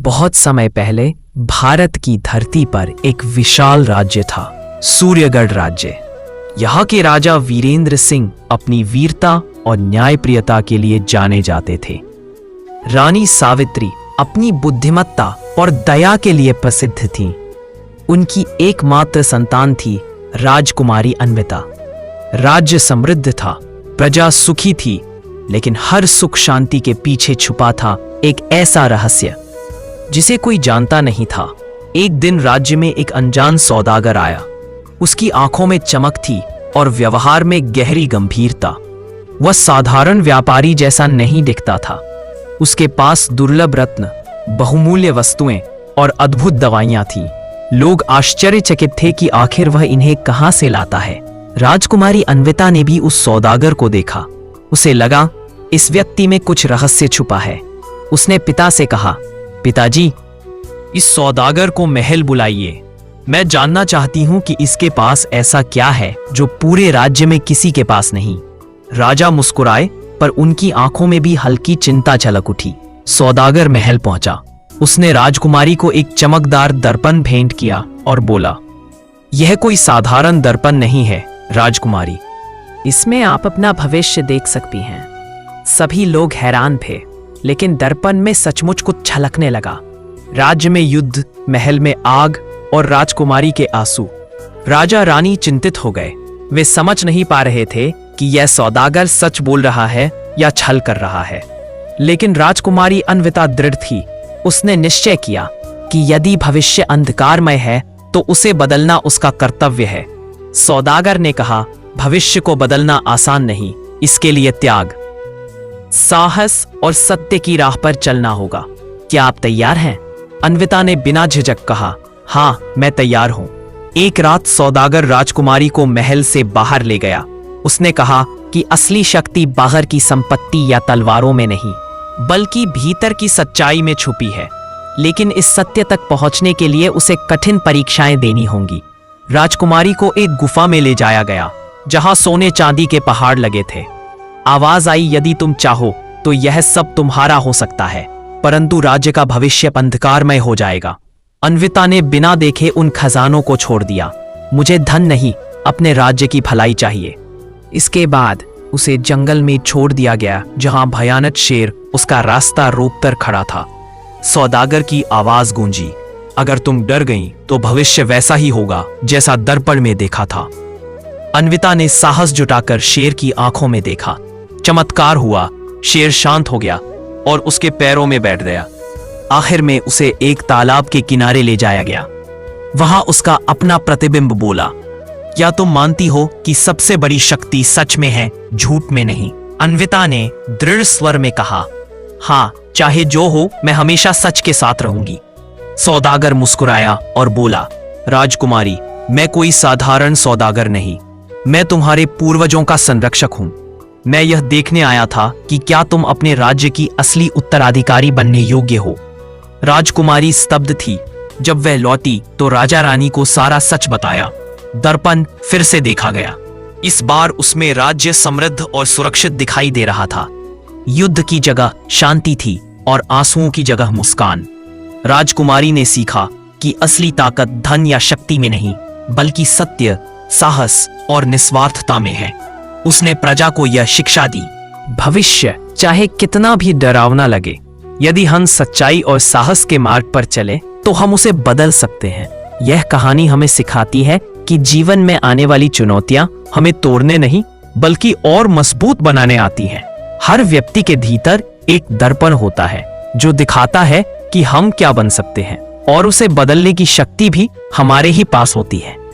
बहुत समय पहले भारत की धरती पर एक विशाल राज्य था, सूर्यगढ़ राज्य। यहाँ के राजा वीरेंद्र सिंह अपनी वीरता और न्यायप्रियता के लिए जाने जाते थे। रानी सावित्री अपनी बुद्धिमत्ता और दया के लिए प्रसिद्ध थीं। उनकी एकमात्र संतान थी राजकुमारी अन्विता। राज्य समृद्ध था, प्रजा सुखी थी, लेकिन हर सुख शांति के पीछे छुपा था एक ऐसा रहस्य जिसे कोई जानता नहीं था। एक दिन राज्य में एक अनजान सौदागर आया। उसकी आंखों में चमक थी और व्यवहार में गहरी गंभीरता। वह साधारण व्यापारी जैसा नहीं दिखता था। उसके पास दुर्लभ रत्न, बहुमूल्य वस्तुएं और अद्भुत दवाइयां थीं। लोग आश्चर्यचकित थे कि आखिर वह इन्हें कहां से लाता है। राजकुमारी अन्विता ने भी उस सौदागर को देखा। उसे लगा इस व्यक्ति में कुछ रहस्य छुपा है। उसने पिता से कहा, पिताजी, इस सौदागर को महल बुलाइए। मैं जानना चाहती हूं कि इसके पास ऐसा क्या है जो पूरे राज्य में किसी के पास नहीं। राजा मुस्कुराए, पर उनकी आंखों में भी हल्की चिंता झलक उठी। सौदागर महल पहुंचा। उसने राजकुमारी को एक चमकदार दर्पण भेंट किया और बोला, यह कोई साधारण दर्पण नहीं है राजकुमारी। इसमें आप अपना भविष्य देख सकती हैं। सभी लोग हैरान थे, लेकिन दर्पण में सचमुच कुछ छलकने लगा। राज्य में युद्ध, महल में आग और राजकुमारी के आंसू। राजा रानी चिंतित हो गए। वे समझ नहीं पा रहे थे कि यह सौदागर सच बोल रहा है या छल कर रहा है। लेकिन राजकुमारी अन्विता दृढ़ थी। उसने निश्चय किया कि यदि भविष्य अंधकारमय है तो उसे बदलना उसका कर्तव्य है। सौदागर ने कहा, भविष्य को बदलना आसान नहीं, इसके लिए त्याग, साहस और सत्य की राह पर चलना होगा। क्या आप तैयार हैं? अन्विता ने बिना झिझक कहा, हाँ, मैं तैयार हूं। एक रात सौदागर राजकुमारी को महल से बाहर ले गया। उसने कहा कि असली शक्ति बाहर की संपत्ति या तलवारों में नहीं, बल्कि भीतर की सच्चाई में छुपी है। लेकिन इस सत्य तक पहुंचने के लिए उसे कठिन परीक्षाएं देनी होंगी। राजकुमारी को एक गुफा में ले जाया गया, जहां सोने चांदी के पहाड़ लगे थे। आवाज आई, यदि तुम चाहो तो यह सब तुम्हारा हो सकता है, परंतु राज्य का भविष्य अंधकारमय हो जाएगा। अन्विता ने बिना देखे उन खजानों को छोड़ दिया। मुझे धन नहीं, अपने राज्य की भलाई चाहिए। इसके बाद उसे जंगल में छोड़ दिया गया, जहां भयानक शेर उसका रास्ता रोककर खड़ा था। सौदागर की आवाज गूंजी, अगर तुम डर गईं तो भविष्य वैसा ही होगा जैसा दर्पण में देखा था। अन्विता ने साहस जुटाकर शेर की आंखों में देखा। चमत्कार हुआ, शेर शांत हो गया और उसके पैरों में बैठ गया। आखिर में उसे एक तालाब के किनारे ले जाया गया। वहां उसका अपना प्रतिबिंब बोला, क्या तुम मानती हो कि सबसे बड़ी शक्ति सच में है, झूठ में नहीं? अन्विता ने दृढ़ स्वर में कहा, हाँ, चाहे जो हो, मैं हमेशा सच के साथ रहूंगी। सौदागर मुस्कुराया और बोला, राजकुमारी, मैं कोई साधारण सौदागर नहीं, मैं तुम्हारे पूर्वजों का संरक्षक हूं। मैं यह देखने आया था कि क्या तुम अपने राज्य की असली उत्तराधिकारी बनने योग्य हो। राजकुमारी स्तब्ध थी। जब वह लौटी तो राजा रानी को सारा सच बताया। दर्पण फिर से देखा गया। इस बार उसमें राज्य समृद्ध और सुरक्षित दिखाई दे रहा था। युद्ध की जगह शांति थी और आंसुओं की जगह मुस्कान। राजकुमारी ने सीखा कि असली ताकत धन या शक्ति में नहीं, बल्कि सत्य, साहस और निस्वार्थता में है। उसने प्रजा को यह शिक्षा दी, भविष्य चाहे कितना भी डरावना लगे, यदि हम सच्चाई और साहस के मार्ग पर चले तो हम उसे बदल सकते हैं। यह कहानी हमें सिखाती है कि जीवन में आने वाली चुनौतियां हमें तोड़ने नहीं, बल्कि और मजबूत बनाने आती हैं। हर व्यक्ति के भीतर एक दर्पण होता है जो दिखाता है कि हम क्या बन सकते हैं, और उसे बदलने की शक्ति भी हमारे ही पास होती है।